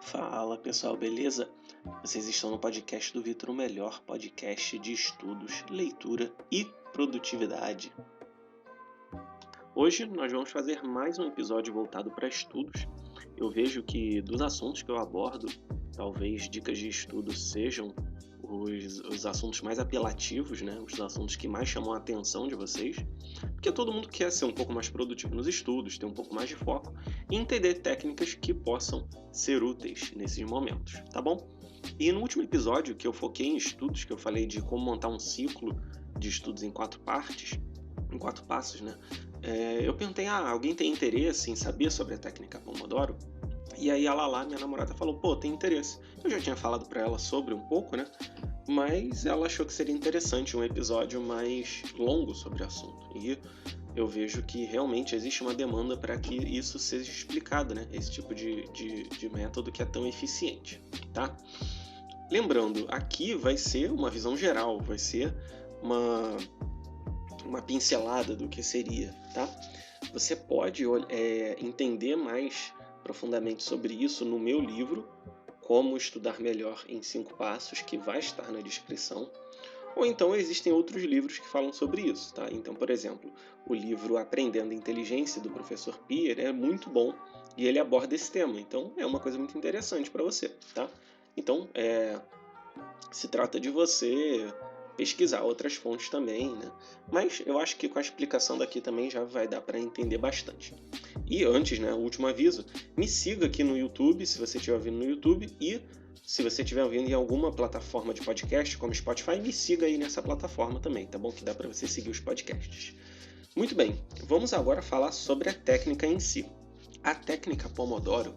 Fala pessoal, beleza? Vocês estão no podcast do Vitor, o melhor podcast de estudos, leitura e produtividade. Hoje nós vamos fazer mais um episódio voltado para estudos. Eu vejo que dos assuntos que eu abordo, talvez dicas de estudo sejam os assuntos mais apelativos, né? Os assuntos que mais chamam a atenção de vocês, porque todo mundo quer ser um pouco mais produtivo nos estudos, ter um pouco mais de foco e entender técnicas que possam ser úteis nesses momentos, tá bom? E no último episódio, que eu foquei em estudos, que eu falei de como montar um ciclo de estudos em 4 partes, em 4 passos, né? Eu perguntei, alguém tem interesse em saber sobre a técnica Pomodoro? E aí a Lala, minha namorada, falou, tem interesse. Eu já tinha falado pra ela sobre um pouco, né? Mas ela achou que seria interessante um episódio mais longo sobre o assunto. E eu vejo que realmente existe uma demanda para que isso seja explicado, né? Esse tipo de método que é tão eficiente, tá? Lembrando, aqui vai ser uma visão geral, vai ser uma pincelada do que seria, tá? Você pode entender mais profundamente sobre isso no meu livro, Como Estudar Melhor em 5 Passos, que vai estar na descrição. Ou então existem outros livros que falam sobre isso, tá? Então, por exemplo, o livro Aprendendo Inteligência, do professor Pier, é muito bom e ele aborda esse tema. Então, é uma coisa muito interessante para você, tá? Então, se trata de você pesquisar outras fontes também, né? Mas eu acho que com a explicação daqui também já vai dar para entender bastante. E antes, né, o último aviso, me siga aqui no YouTube, se você estiver ouvindo no YouTube, e se você estiver ouvindo em alguma plataforma de podcast, como Spotify, me siga aí nessa plataforma também, tá bom? Que dá para você seguir os podcasts. Muito bem, vamos agora falar sobre a técnica em si. A técnica Pomodoro,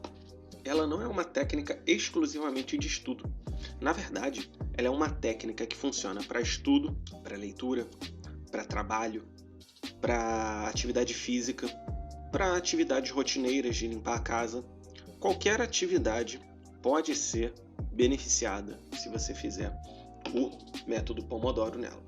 ela não é uma técnica exclusivamente de estudo. Na verdade, ela é uma técnica que funciona para estudo, para leitura, para trabalho, para atividade física, para atividades rotineiras de limpar a casa. Qualquer atividade pode ser beneficiada se você fizer o método Pomodoro nela.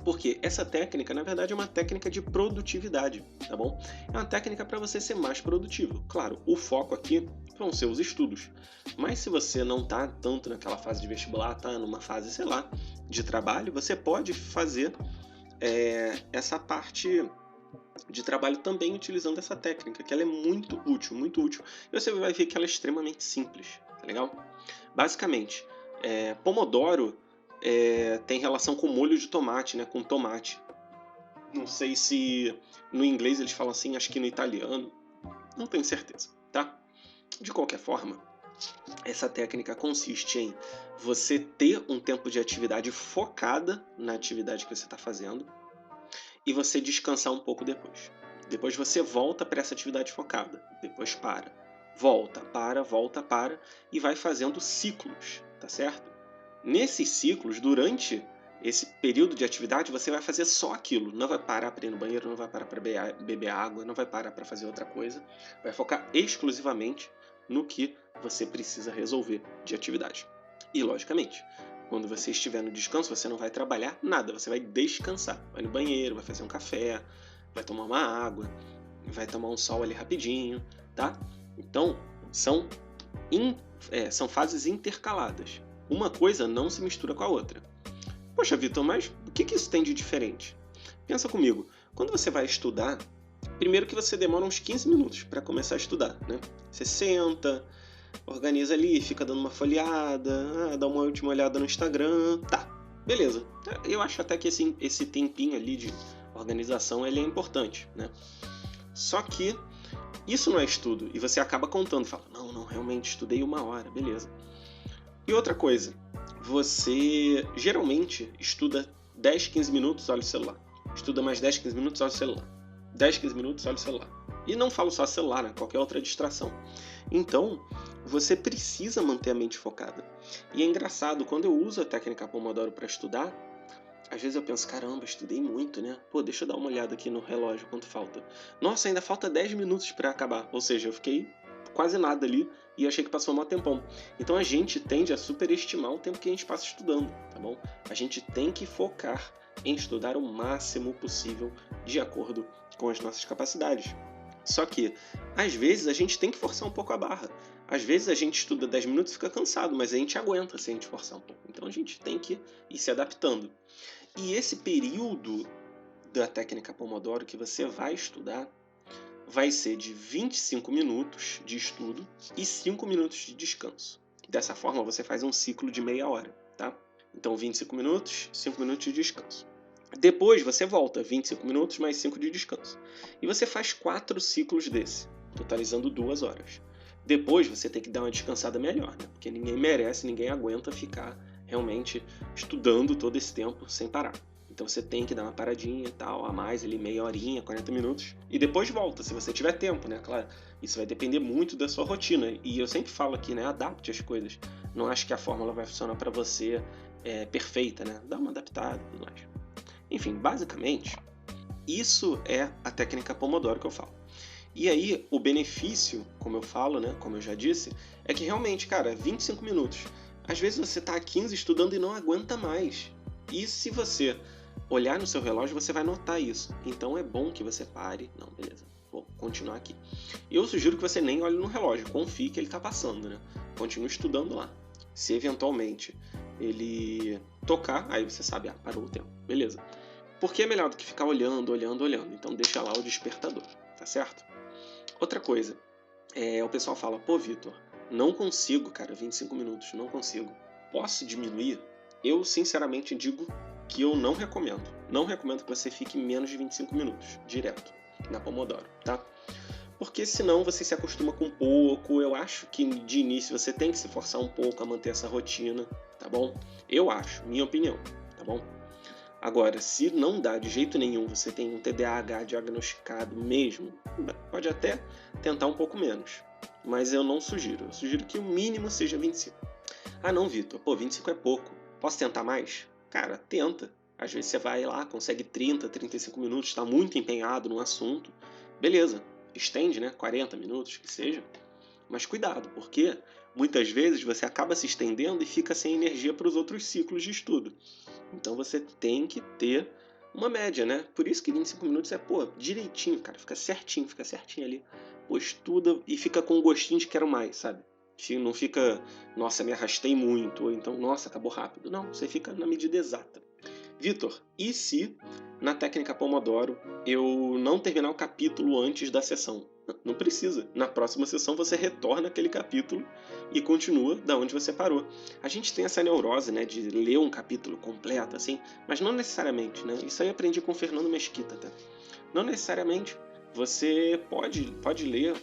Porque essa técnica, na verdade, é uma técnica de produtividade, tá bom? É uma técnica para você ser mais produtivo. Claro, o foco aqui vão ser os estudos. Mas se você não está tanto naquela fase de vestibular, está numa fase, sei lá, de trabalho, você pode fazer essa parte de trabalho também utilizando essa técnica, que ela é muito útil, muito útil. E você vai ver que ela é extremamente simples, tá legal? Basicamente, Pomodoro tem relação com molho de tomate, né? Com tomate. Não sei se no inglês eles falam assim, acho que no italiano. Não tenho certeza, tá? De qualquer forma, essa técnica consiste em você ter um tempo de atividade focada na atividade que você está fazendo e você descansar um pouco depois. Depois você volta para essa atividade focada, depois para. Volta, para e vai fazendo ciclos, tá certo? Nesses ciclos, durante esse período de atividade, você vai fazer só aquilo. Não vai parar para ir no banheiro, não vai parar para beber água, não vai parar para fazer outra coisa. Vai focar exclusivamente no que você precisa resolver de atividade. E, logicamente, quando você estiver no descanso, você não vai trabalhar nada, você vai descansar. Vai no banheiro, vai fazer um café, vai tomar uma água, vai tomar um sol ali rapidinho, tá? Então, são fases intercaladas. Uma coisa não se mistura com a outra. Poxa, Vitor, mas o que isso tem de diferente? Pensa comigo, quando você vai estudar, primeiro que você demora uns 15 minutos para começar a estudar, né? Você senta, organiza ali, fica dando uma folheada, dá uma última olhada no Instagram, tá, beleza. Eu acho até que esse tempinho ali de organização ele é importante, né? Só que isso não é estudo, e você acaba contando, fala, não, realmente estudei 1 hora, beleza. E outra coisa, você geralmente estuda 10, 15 minutos, olha o celular. Estuda mais 10, 15 minutos, olha o celular. 10, 15 minutos, olha o celular. E não falo só celular, né? Qualquer outra distração. Então, você precisa manter a mente focada. E é engraçado, quando eu uso a técnica Pomodoro para estudar, às vezes eu penso, caramba, estudei muito, né? Deixa eu dar uma olhada aqui no relógio, quanto falta. Nossa, ainda falta 10 minutos para acabar. Ou seja, eu fiquei quase nada ali e achei que passou um tempão. Então a gente tende a superestimar o tempo que a gente passa estudando, tá bom? A gente tem que focar em estudar o máximo possível de acordo com as nossas capacidades. Só que, às vezes, a gente tem que forçar um pouco a barra. Às vezes a gente estuda 10 minutos e fica cansado, mas a gente aguenta se a gente forçar um pouco. Então a gente tem que ir se adaptando. E esse período da técnica Pomodoro que você vai estudar vai ser de 25 minutos de estudo e 5 minutos de descanso. Dessa forma você faz um ciclo de meia hora, tá? Então 25 minutos, 5 minutos de descanso. Depois você volta, 25 minutos mais 5 de descanso. E você faz 4 ciclos desse, totalizando 2 horas. Depois você tem que dar uma descansada melhor, né? Porque ninguém merece, ninguém aguenta ficar realmente estudando todo esse tempo sem parar. Então você tem que dar uma paradinha e tal, a mais ali, meia horinha, 40 minutos. E depois volta, se você tiver tempo, né? Claro, isso vai depender muito da sua rotina. E eu sempre falo aqui, né? Adapte as coisas. Não acho que a fórmula vai funcionar para você perfeita, né? Dá uma adaptada e tudo mais. Enfim, basicamente, isso é a técnica Pomodoro que eu falo. E aí, o benefício, como eu falo, né, como eu já disse, é que realmente, cara, 25 minutos. Às vezes você tá há 15 estudando e não aguenta mais. E se você olhar no seu relógio, você vai notar isso. Então é bom que você pare. Não, beleza, vou continuar aqui. Eu sugiro que você nem olhe no relógio, confie que ele tá passando, né? Continue estudando lá. Se eventualmente ele tocar, aí você sabe, parou o tempo. Beleza. Porque é melhor do que ficar olhando. Então deixa lá o despertador, tá certo? Outra coisa, o pessoal fala, pô, Vitor, não consigo, cara, 25 minutos, não consigo. Posso diminuir? Eu, sinceramente, digo que eu não recomendo. Não recomendo que você fique menos de 25 minutos, direto, na Pomodoro, tá? Porque senão você se acostuma com pouco. Eu acho que de início você tem que se forçar um pouco a manter essa rotina, tá bom? Eu acho, minha opinião, tá bom? Agora, se não dá de jeito nenhum, você tem um TDAH diagnosticado mesmo, pode até tentar um pouco menos. Mas eu não sugiro. Eu sugiro que o mínimo seja 25. Ah não, Vitor, pô, 25 é pouco. Posso tentar mais? Cara, tenta. Às vezes você vai lá, consegue 30, 35 minutos, está muito empenhado no assunto. Beleza, estende, né? 40 minutos, que seja. Mas cuidado, porque muitas vezes você acaba se estendendo e fica sem energia para os outros ciclos de estudo. Então você tem que ter uma média, né? Por isso que 25 minutos é, pô, direitinho, cara. Fica certinho ali. Pô, estuda e fica com o gostinho de quero mais, sabe? Não fica, nossa, me arrastei muito, ou então, nossa, acabou rápido. Não, você fica na medida exata. Vitor, e se na técnica Pomodoro eu não terminar o capítulo antes da sessão? Não precisa. Na próxima sessão você retorna aquele capítulo e continua da onde você parou. A gente tem essa neurose, né, de ler um capítulo completo, assim, mas não necessariamente, né? Isso aí eu aprendi com o Fernando Mesquita, até. Não necessariamente. Você pode ler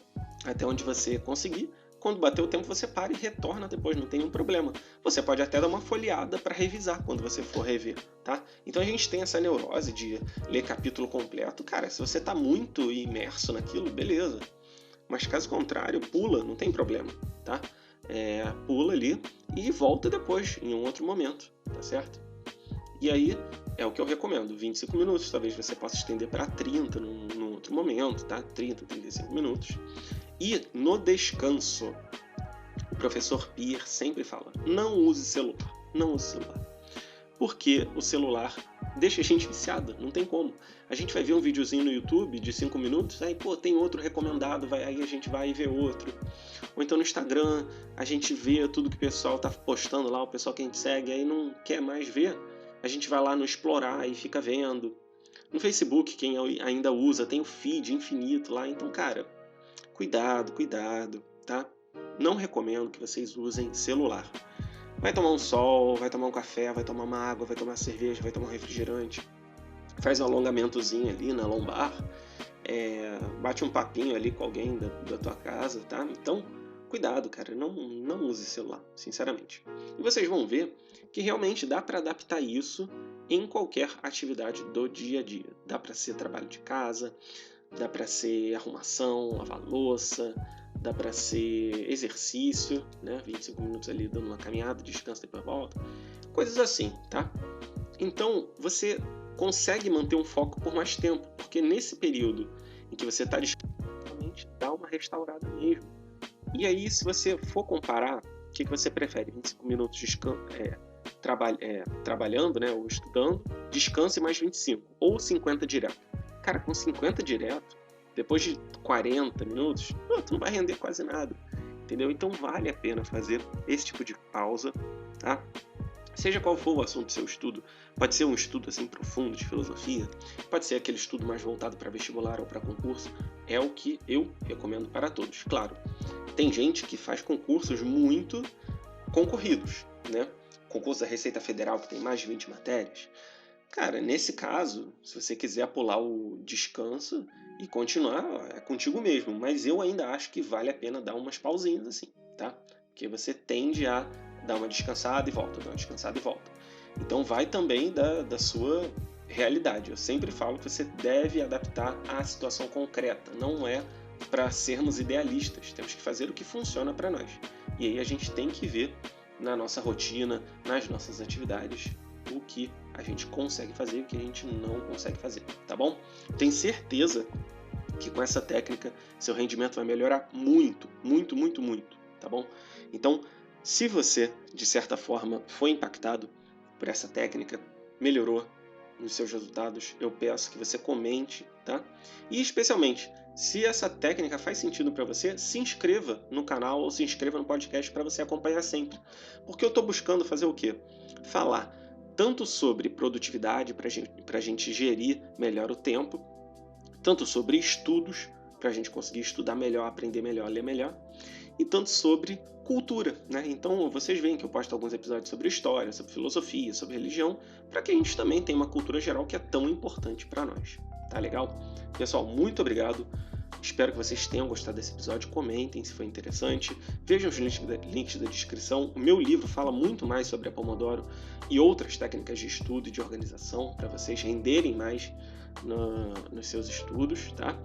até onde você conseguir. Quando bater o tempo, você para e retorna depois, não tem nenhum problema. Você pode até dar uma folheada para revisar quando você for rever, tá? Então a gente tem essa neurose de ler capítulo completo. Cara, se você tá muito imerso naquilo, beleza. Mas caso contrário, pula, não tem problema, tá? Pula ali e volta depois, em um outro momento, tá certo? E aí, é o que eu recomendo, 25 minutos, talvez você possa estender para 30 num outro momento, tá? 30, 35 minutos. E no descanso, o professor Pierre sempre fala, não use celular, não use celular. Porque o celular deixa a gente viciado, não tem como. A gente vai ver um videozinho no YouTube de 5 minutos, aí pô, tem outro recomendado, aí a gente vai ver outro. Ou então no Instagram, a gente vê tudo que o pessoal tá postando lá, o pessoal que a gente segue, aí não quer mais ver, a gente vai lá no explorar e fica vendo. No Facebook, quem ainda usa, tem o feed infinito lá, então, cara, cuidado, tá? Não recomendo que vocês usem celular. Vai tomar um sol, vai tomar um café, vai tomar uma água, vai tomar cerveja, vai tomar um refrigerante. Faz um alongamentozinho ali na lombar. Bate um papinho ali com alguém da tua casa, tá? Então, cuidado, cara. Não use celular, sinceramente. E vocês vão ver que realmente dá para adaptar isso em qualquer atividade do dia a dia. Dá para ser trabalho de casa, dá para ser arrumação, lavar louça, dá para ser exercício, né? 25 minutos ali dando uma caminhada, descanso, depois volta. Coisas assim, tá? Então, você consegue manter um foco por mais tempo, porque nesse período em que você está descansando, realmente dá uma restaurada mesmo. E aí, se você for comparar, o que você prefere? 25 minutos trabalhando, né, ou estudando, descanso e mais 25, ou 50 direto. Cara, com 50 direto, depois de 40 minutos, tu não vai render quase nada, entendeu? Então vale a pena fazer esse tipo de pausa, tá? Seja qual for o assunto do seu estudo, pode ser um estudo assim profundo de filosofia, pode ser aquele estudo mais voltado para vestibular ou para concurso, é o que eu recomendo para todos. Claro, tem gente que faz concursos muito concorridos, né? Concurso da Receita Federal que tem mais de 20 matérias. Cara, nesse caso, se você quiser pular o descanso e continuar, é contigo mesmo. Mas eu ainda acho que vale a pena dar umas pausinhas assim, tá? Porque você tende a dar uma descansada e volta, dar uma descansada e volta. Então vai também da sua realidade. Eu sempre falo que você deve adaptar à situação concreta. Não é para sermos idealistas. Temos que fazer o que funciona para nós. E aí a gente tem que ver na nossa rotina, nas nossas atividades, o que a gente consegue fazer e o que a gente não consegue fazer, tá bom? Tenho certeza que com essa técnica seu rendimento vai melhorar muito, muito, muito, muito, tá bom? Então, se você, de certa forma, foi impactado por essa técnica, melhorou nos seus resultados, eu peço que você comente, tá? E especialmente, se essa técnica faz sentido para você, se inscreva no canal ou se inscreva no podcast para você acompanhar sempre. Porque eu estou buscando fazer o quê? Falar tanto sobre produtividade para a gente gerir melhor o tempo, tanto sobre estudos para a gente conseguir estudar melhor, aprender melhor, ler melhor, e tanto sobre cultura, né? Então vocês veem que eu posto alguns episódios sobre história, sobre filosofia, sobre religião, para que a gente também tenha uma cultura geral que é tão importante para nós. Tá legal? Pessoal, muito obrigado. Espero que vocês tenham gostado desse episódio. Comentem se foi interessante. Vejam os links da descrição. O meu livro fala muito mais sobre a Pomodoro e outras técnicas de estudo e de organização para vocês renderem mais nos seus estudos, tá?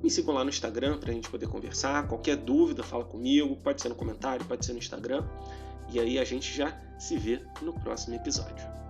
Me sigam lá no Instagram para a gente poder conversar. Qualquer dúvida, fala comigo. Pode ser no comentário, pode ser no Instagram. E aí a gente já se vê no próximo episódio.